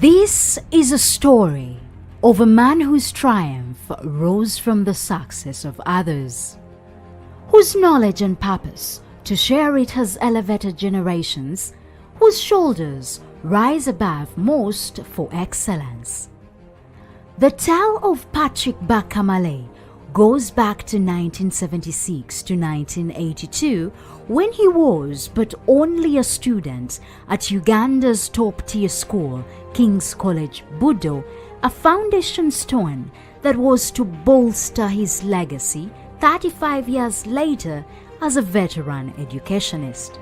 This is a story of a man whose triumph rose from the success of others, whose knowledge and purpose to share it has elevated generations, whose shoulders rise above most for excellence. The tale of Patrick Bakkamale goes back to 1976 to 1982 when he was but only a student at Uganda's top-tier school, King's College BUDO, a foundation stone that was to bolster his legacy 35 years later as a veteran educationist.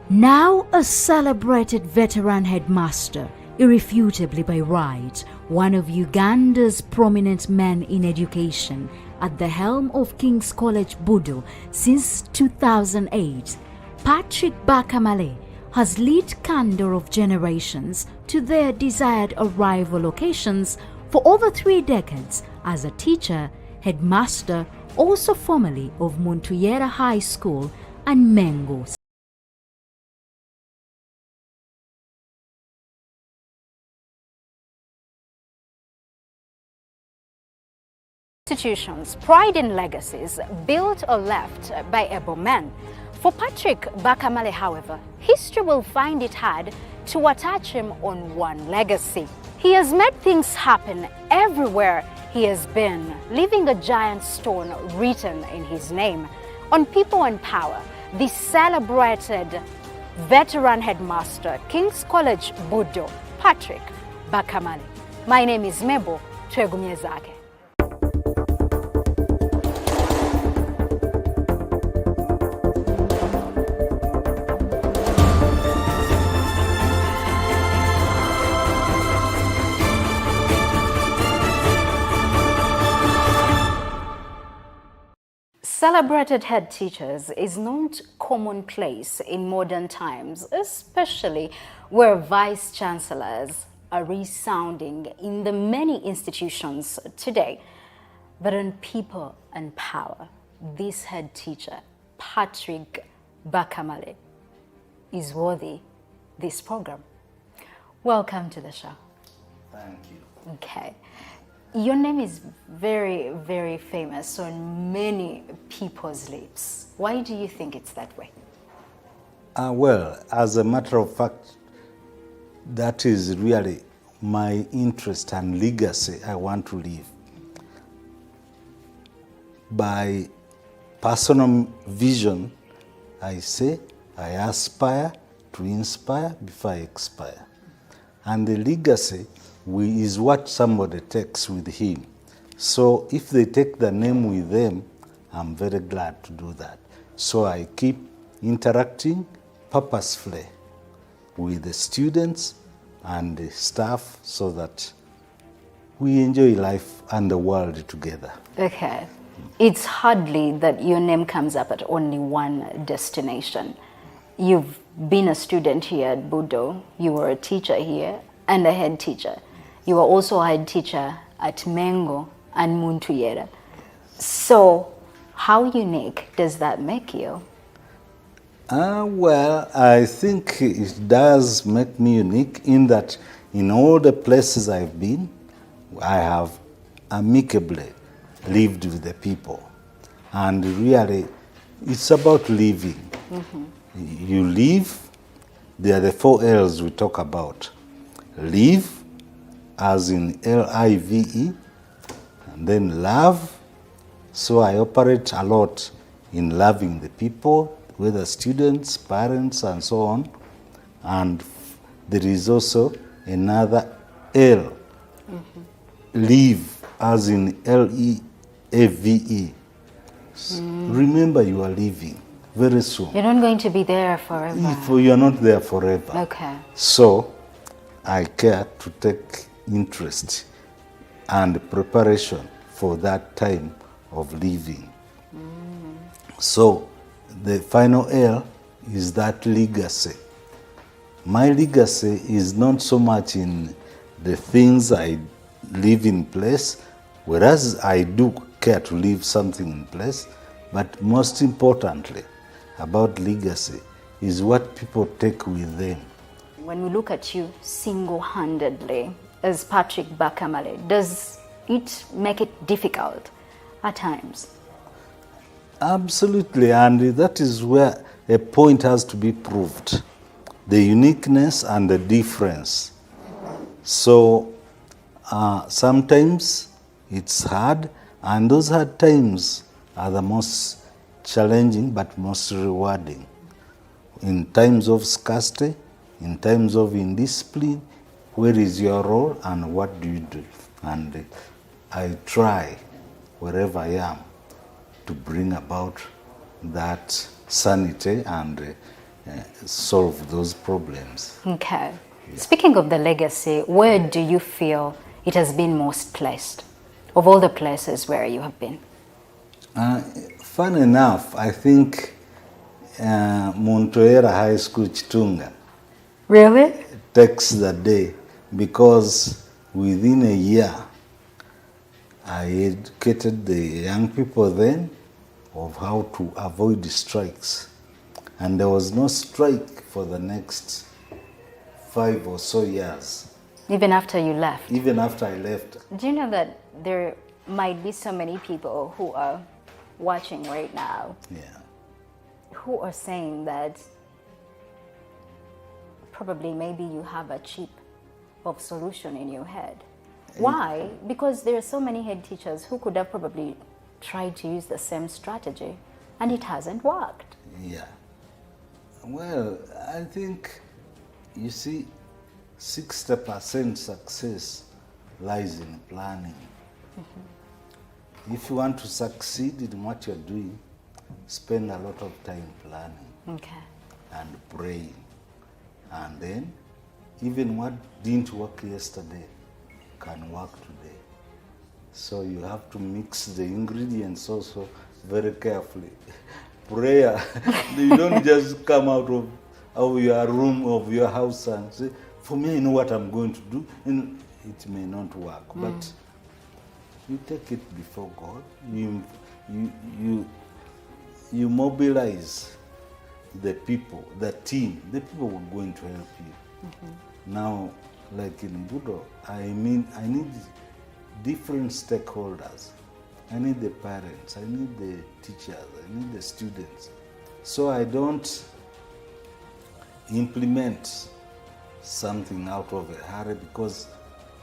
Now a celebrated veteran headmaster, irrefutably by right, one of Uganda's prominent men in education, at the helm of King's College BUDO since 2008, Patrick Bakkamale has lit candor of generations to their desired arrival locations for over 3 decades as a teacher, headmaster, also formerly of Montuyera High School and MENGO. Institutions, pride and legacies built or left by able men. For Patrick Bakkamale, however, history will find it hard to attach him on one legacy. He has made things happen everywhere he has been, leaving a giant stone written in his name. On People and Power, the celebrated veteran headmaster, King's College BUDO, Patrick Bakkamale. My name is Mebo Twegumyezake. Celebrated head teachers is not commonplace in modern times, especially where vice chancellors are resounding in the many institutions today. But on People and Power, this head teacher, Patrick Bakkamale, is worthy this program. Welcome to the show. Thank you. Okay. Your name is very, very famous on many people's lips. Why do you think it's that way? Well, as a matter of fact, that is really my interest and legacy I want to leave. By personal vision, I say I aspire to inspire before I expire. And the legacy is what somebody takes with him. So if they take the name with them, I'm very glad to do that. So I keep interacting purposefully with the students and the staff so that we enjoy life and the world together. Okay. It's hardly that your name comes up at only one destination. You've been a student here at BUDO, you were a teacher here and a head teacher. You were also a head teacher at MENGO and Montuyera. So how unique does that make you? Well, I think it does make me unique in that in all the places I've been, I have amicably lived with the people. And really, it's about living. Mm-hmm. You live, there are the 4 L's we talk about. Live, as in L-I-V-E, and then love. So I operate a lot in loving the people, whether students, parents, and so on. And there is also another L, live, as in L-E-A-V-E. Remember, you are leaving very soon. You're not going to be there forever. If you are not there forever. Okay. So I care to take interest and preparation for that time of living. So the final L is that legacy. My legacy is not so much in the things I leave in place, whereas I do care to leave something in place, but most importantly about legacy is what people take with them. when we look at you single-handedly as Patrick Bakkamale, does it make it difficult at times? Absolutely, and that is where a point has to be proved. The uniqueness and the difference. So sometimes it's hard, and those hard times are the most challenging but most rewarding. In times of scarcity, in times of indiscipline, where is your role and what do you do? And I try, wherever I am, to bring about that sanity and solve those problems. Okay. Yeah. Speaking of the legacy, where do you feel it has been most placed of all the places where you have been? Fun enough, I think Montoera High School Chitunga. Really? Takes the day, because within a year I educated the young people then of how to avoid strikes. And there was no strike for the next 5 or so years. Even after you left? Even after I left. Do you know that there might be so many people who are watching right now, who are saying that probably maybe you have a chip of solution in your head? Why? Because there are so many head teachers who could have probably tried to use the same strategy and it hasn't worked. Yeah. Well, I think, you see, 60% success lies in planning. Mm-hmm. If you want to succeed in what you're doing, spend a lot of time planning and praying. And then, even what didn't work yesterday can work today. So you have to mix the ingredients also very carefully. Prayer, you don't just come out of your room, of your house and say, for me, I know what I'm going to do, and it may not work. But you take it before God, you mobilize the people, the team, the people who are going to help you. Mm-hmm. Now, like in BUDO, I need different stakeholders. I need the parents, I need the teachers, I need the students. So I don't implement something out of a hurry because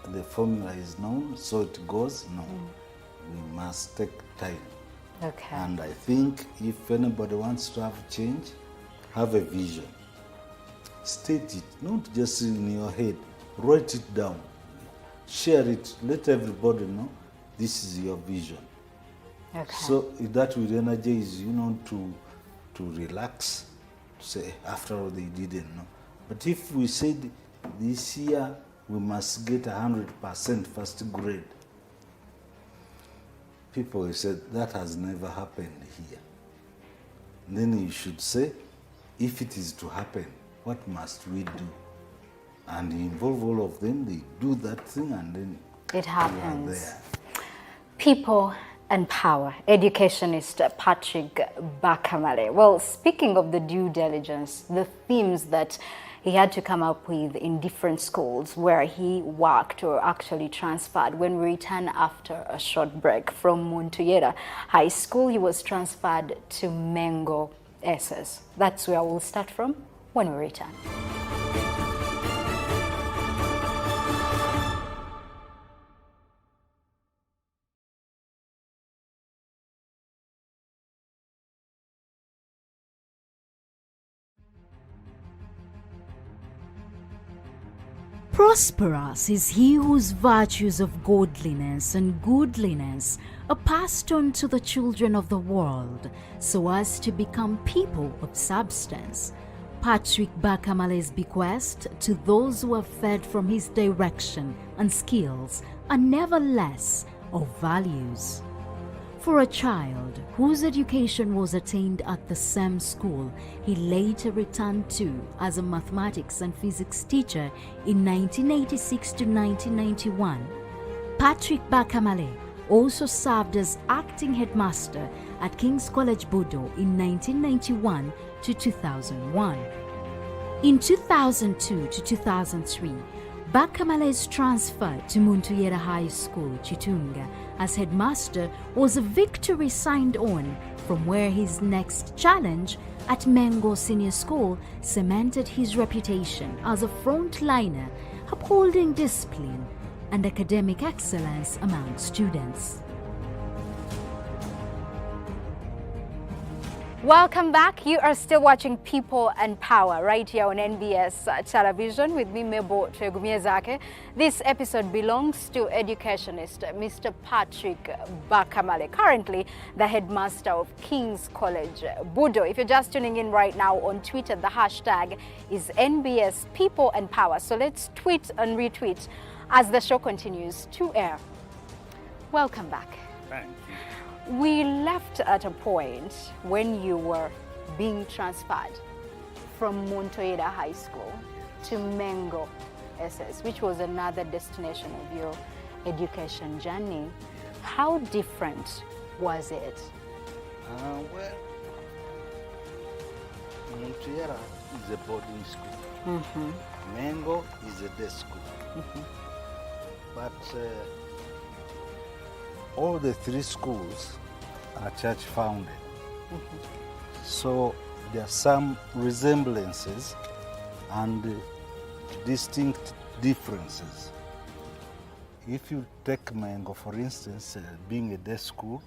the formula is known, so it goes. No, we must take time. Okay. And I think if anybody wants to have change, have a vision. State it, not just in your head. Write it down. Share it. Let everybody know this is your vision. Okay. So that will energize you, to relax, to say, after all, they didn't know. But if we said this year we must get 100% first grade, people will say that has never happened here. Then you should say, if it is to happen, what must we do? And you involve all of them, they do that thing, and then it happens. We are there. People and power. Educationist Patrick Bakkamale. Well, speaking of the due diligence, the themes that he had to come up with in different schools where he worked or actually transferred. When we return after a short break from Montoyera High School, he was transferred to MENGO SS. That's where we'll start from when we return. Prosperous is he whose virtues of godliness and goodliness are passed on to the children of the world, so as to become people of substance. Patrick Bakkamale's bequest to those who have fed from his direction and skills are never less of values. For a child whose education was attained at the same school he later returned to as a mathematics and physics teacher in 1986 to 1991, Patrick Bakkamale also served as acting headmaster at King's College BUDO in 1991 to 2001. In 2002 to 2003, Bakkamale's transfer to Muntuyera High School, Chitunga, as headmaster was a victory signed on from where his next challenge at MENGO Senior School cemented his reputation as a frontliner upholding discipline and academic excellence among students. Welcome back. You are still watching People and Power right here on NBS television with me, Mebo Twegumiezake. This episode belongs to educationist Mr. Patrick Bakkamale, currently the headmaster of King's College, BUDO. If you're just tuning in right now on Twitter, the hashtag is NBS People and Power. So let's tweet and retweet as the show continues to air. Welcome back. Thank you. We left at a point when you were being transferred from Montoyeda High School to MENGO SS, which was another destination of your education journey. How different was it? Well, Montoyera is a boarding school. MENGO is a day school. But all the three schools are church founded. So there are some resemblances and distinct differences. If you take MENGO, for instance, being a day school,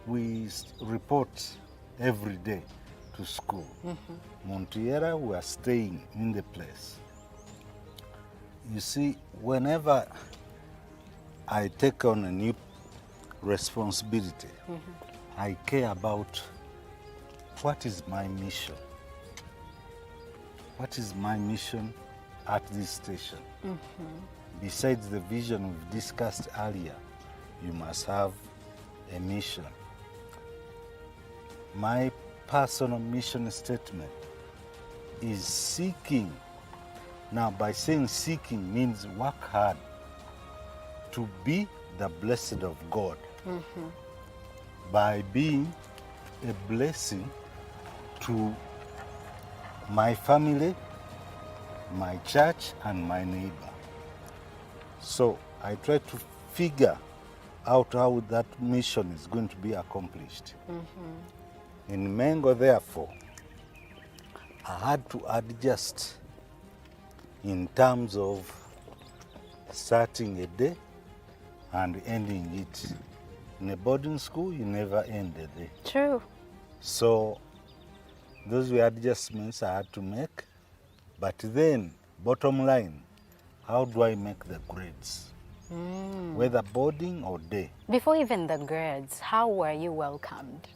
we report every day to school. Montoyera, we are staying in the place. You see, whenever I take on a new responsibility, I care about what is my mission. What is my mission at this station? Besides the vision we've discussed earlier, you must have a mission. My personal mission statement is seeking. Now, by saying seeking means work hard to be the blessed of God by being a blessing to my family, my church, and my neighbor. So I try to figure out how that mission is going to be accomplished. In MENGO, therefore, I had to adjust in terms of starting a day and ending it. In a boarding school, you never end a day. True. So those were adjustments I had to make. But then, bottom line, how do I make the grades? Whether boarding or day. Before even the grades, how were you welcomed?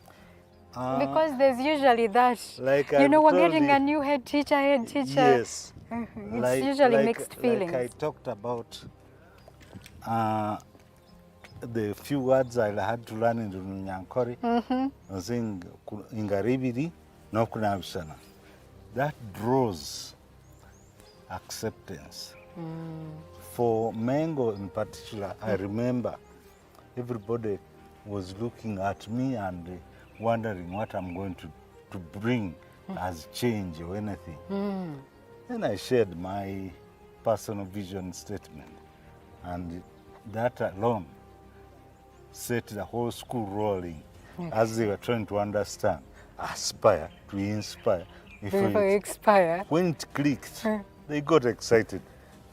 Because there's usually that, like you know, I've we're told getting you, a new head teacher. Yes. It's usually mixed feelings. Like I talked about the few words I had to learn in Runyankori, I was saying Ingaribiri, no Kunabishana. That draws acceptance. For MENGO in particular, I remember everybody was looking at me and wondering what I'm going to bring as change or anything. Then I shared my personal vision statement, and that alone set the whole school rolling as they were trying to understand, aspire to inspire. Before you expire. When it clicked, they got excited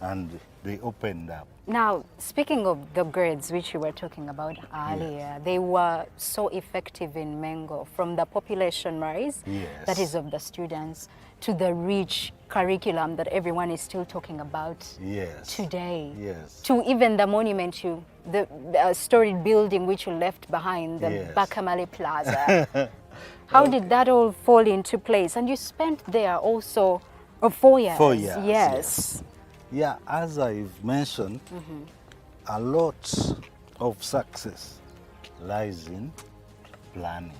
and they opened up. Now, speaking of the grades which you were talking about earlier, they were so effective in MENGO, from the population rise, that is of the students, to the rich curriculum that everyone is still talking about today, to even the monument, the storied building which you left behind, the BAKKAMALE Plaza. How did that all fall into place? And you spent there also 4 years. 4 years, yes. Yeah, as I've mentioned, a lot of success lies in planning.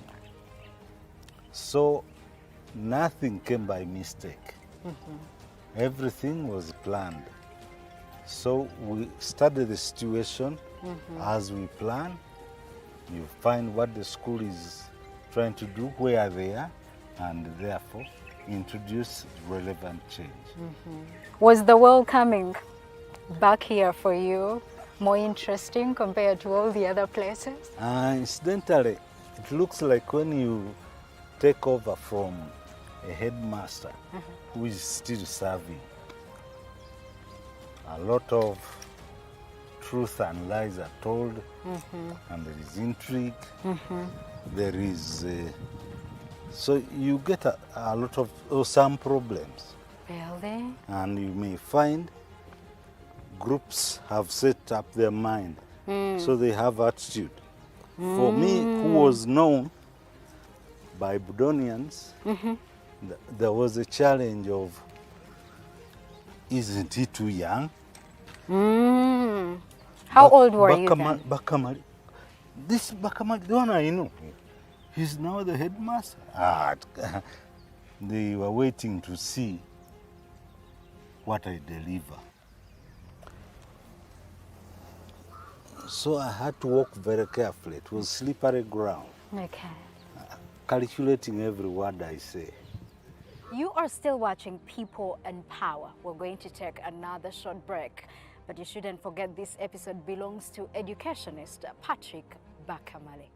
So nothing came by mistake. Everything was planned. So we studied the situation as we plan. You find what the school is trying to do, where they are, and therefore introduce relevant change. Was the world coming back here for you more interesting compared to all the other places? Incidentally, it looks like when you take over from a headmaster who is still serving, a lot of truth and lies are told, and there is intrigue, there is so you get a lot of some problems. Really? And you may find groups have set up their mind, so they have attitude. For me, who was known by Budonians, there was a challenge of, isn't he too young? How old were you then? Bakkamale. This Bakkamale, the one I know, he's now the headmaster. They were waiting to see what I deliver. So I had to walk very carefully. It was slippery ground, Okay. calculating every word I say. You are still watching People and Power. We're going to take another short break, but you shouldn't forget this episode belongs to educationist Patrick Bakkamale.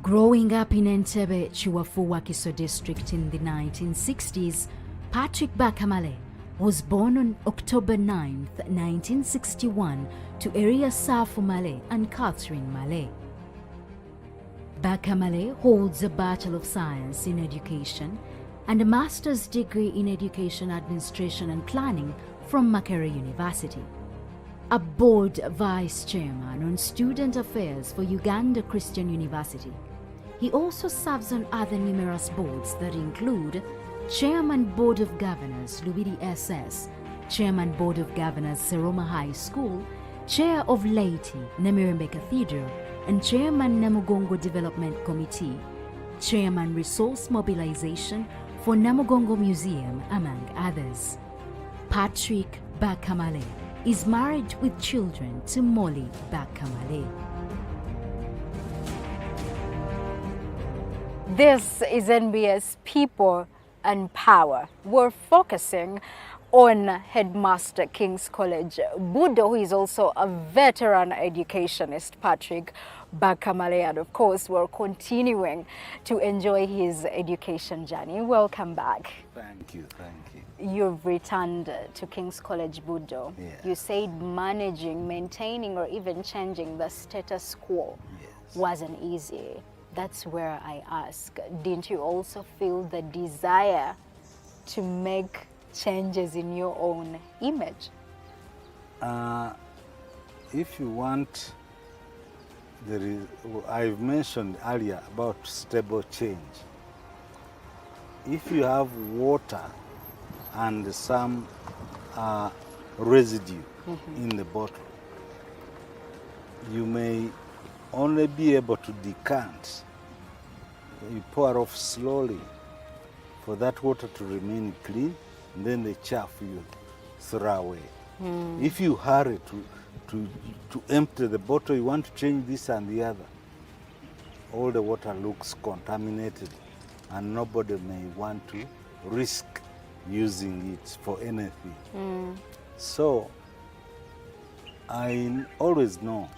Growing up in Entebbe, Chiwafu-Wakiso district in the 1960s, Patrick Bakkamale was born on October 9, 1961 to Eria Safu Male and Catherine Male. Bakkamale holds a Bachelor of Science in Education and a Master's degree in Education Administration and Planning from Makerere University. A board vice chairman on student affairs for Uganda Christian University. He also serves on other numerous boards that include Chairman Board of Governors Lubidi SS, Chairman Board of Governors Seroma High School, Chair of Laity Namirembe Cathedral, and Chairman Namugongo Development Committee, Chairman Resource Mobilization for Namugongo Museum, among others. Patrick Bakkamale is married with children to Molly Bakkamale. This is NBS People and Power. We're focusing on Headmaster King's College BUDO, who is also a veteran educationist, Patrick Bakkamale, and of course we're continuing to enjoy his education journey. Welcome back. Thank you. You've returned to King's College BUDO. Yes. You said managing, maintaining, or even changing the status quo wasn't easy. That's where I ask, didn't you also feel the desire to make changes in your own image? If you want, I've mentioned earlier about stable change. If you have water and some residue in the bottle, you may only be able to decant. You pour off slowly for that water to remain clean, and then the chaff you throw away. If you hurry to empty the bottle, you want to change this and the other, all the water looks contaminated, and nobody may want to risk using it for anything. So I always know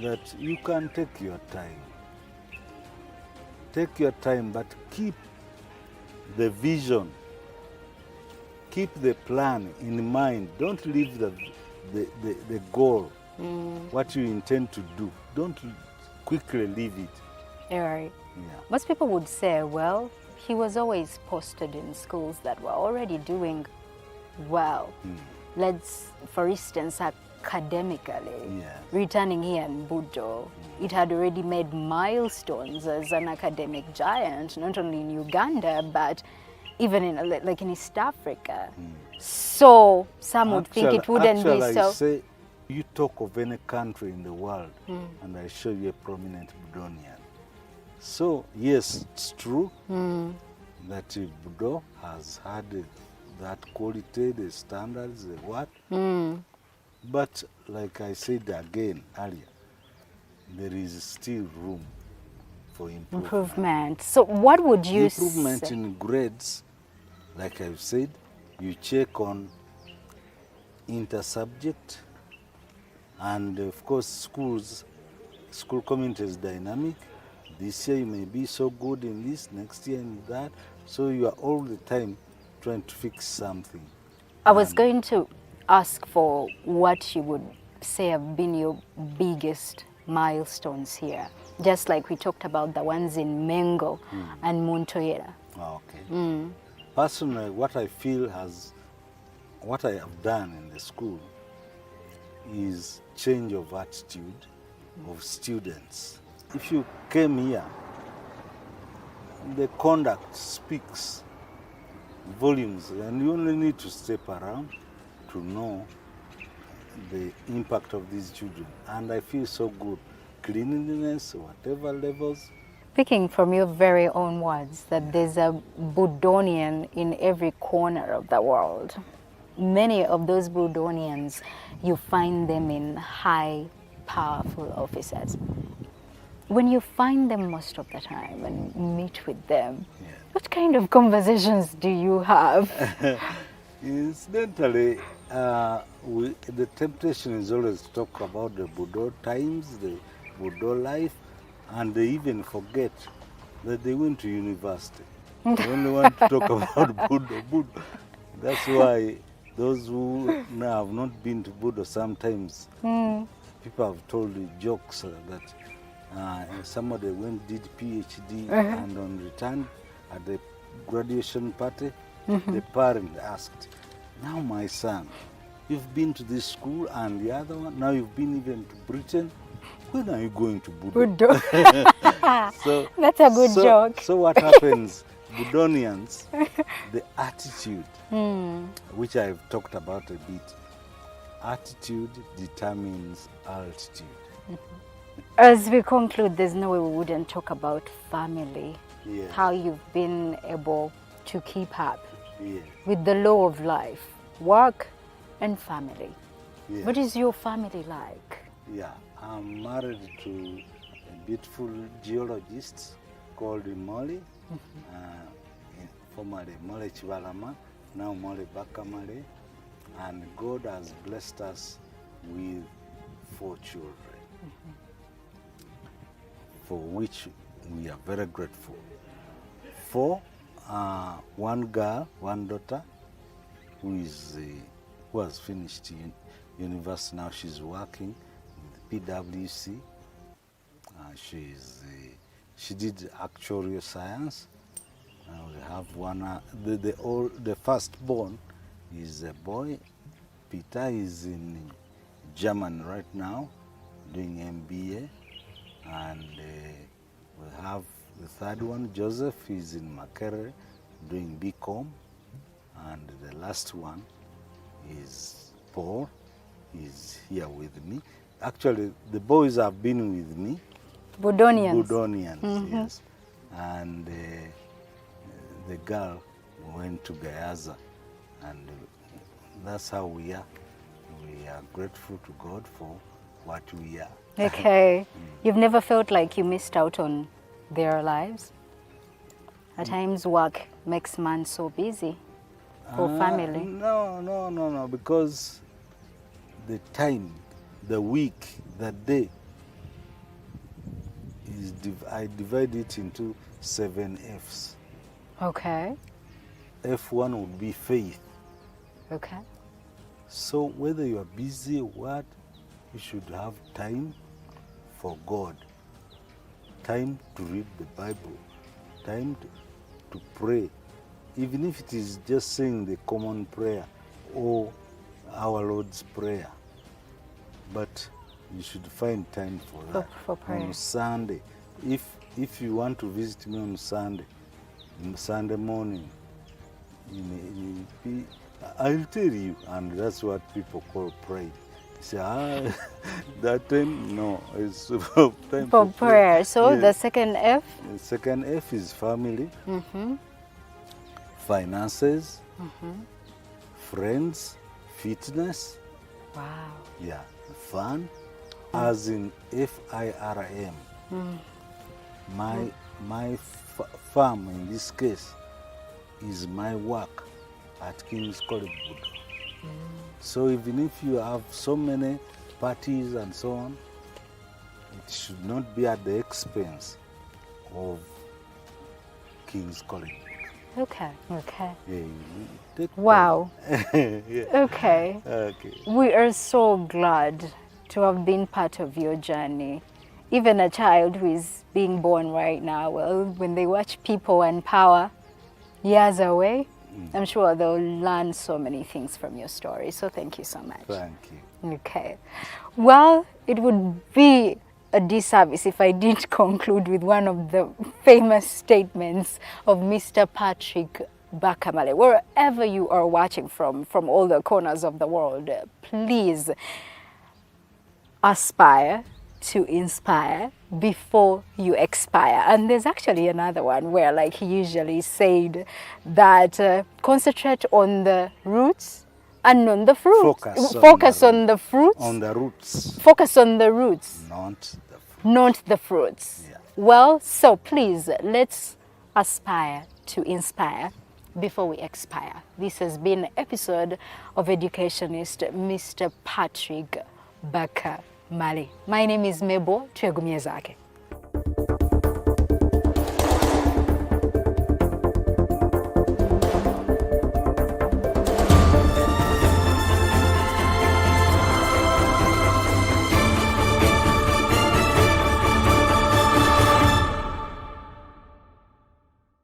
that you can take your time. Take your time, but keep the vision, keep the plan in mind. Don't leave the goal, what you intend to do. Don't quickly leave it. All right. Yeah. Most people would say, well, he was always posted in schools that were already doing well. Let's, for instance, academically, returning here in BUDO, it had already made milestones as an academic giant, not only in Uganda, but even in East Africa. So some would think it wouldn't be so. I say, you talk of any country in the world, and I show you a prominent Budonian. So yes, it's true that BUDO has had that quality, the standards, the what. But like I said again earlier, there is still room for improvement. So what would you Improvement say? in grades, like I've said, you check on inter-subject, and of course school community is dynamic. This year you may be so good in this, next year in that, so you are all the time trying to fix something. I was going to ask for what you would say have been your biggest milestones here, just like we talked about the ones in Mengo and Montoyera. Okay. Personally, what I feel what I have done in the school is change of attitude of students. If you came here, the conduct speaks volumes, and you only need to step around to know the impact of these children. And I feel so good. Cleanliness, whatever levels. Speaking from your very own words, that there's a Budonian in every corner of the world. Many of those Budonians, you find them in high, powerful offices. When you find them most of the time and meet with them, what kind of conversations do you have? Incidentally, the temptation is always to talk about the BUDO times, the BUDO life, and they even forget that they went to university. They only want to talk about BUDO. That's why those who now have not been to BUDO sometimes, people have told jokes that somebody went did PhD and on return at the graduation party, the parent asked, "Now my son, you've been to this school and the other one, now you've been even to Britain. When are you going to BUDO?" So that's a good joke. So what happens, Budonians, the attitude, which I've talked about a bit, attitude determines altitude. As we conclude, there's no way we wouldn't talk about family. Yes. How you've been able to keep up Yes. with the law of life, work and family. Yes. What is your family like? Yeah, I'm married to a beautiful geologist called Molly, formerly Mole Chivalama, now Mole Bakkamale, and God has blessed us with 4 children, for which we are very grateful. 4, 1 girl, 1 daughter, who has finished university now. She's working with PwC. She did actuarial science. We have one. The firstborn is a boy. Peter is in Germany right now, doing MBA, and we have the third one, Joseph, is in Makerere, doing BCom, and the last one is Paul. Is here with me. Actually, the boys have been with me. Budonians, yes. And the girl went to Gayaza, and that's how we are. We are grateful to God for what we are. Okay. You've never felt like you missed out on their lives? At times work makes man so busy for family. No, because the time, the week, the day, I divide it into 7 Fs. Okay. F1 would be faith. Okay. So whether you are busy or what, you should have time for God, time to read the Bible, time to pray, even if it is just saying the common prayer or our Lord's Prayer. But you should find time for that. For prayer. On Sunday, if you want to visit me on Sunday morning, I'll tell you, and that's what people call pride. You say, that time, no, it's time For prayer. So yes. the second F? The second F is family, finances, friends, fitness, Wow. Yeah, fun, as in FIRM. My farm in this case is my work at King's College BUDO. So even if you have so many parties and so on, it should not be at the expense of King's College. Okay, okay. Yeah, you take Wow. yeah. Okay. Okay. We are so glad to have been part of your journey. Even a child who is being born right now, well, when they watch People and Power years away, I'm sure they'll learn so many things from your story. So thank you so much. Thank you. Okay. Well, it would be a disservice if I didn't conclude with one of the famous statements of Mr. Patrick BAKKAMALE. Wherever you are watching from all the corners of the world, please aspire to inspire before you expire. And there's actually another one where, like, he usually said that concentrate on the roots and on the fruits. Focus on the fruits. On the roots. Focus on the roots. Not the fruit. Not the fruits. Yeah. Well, so please, let's aspire to inspire before we expire. This has been an episode of Educationist Mr. Patrick BAKKAMALE. My name is Mebo Twegumye Zake.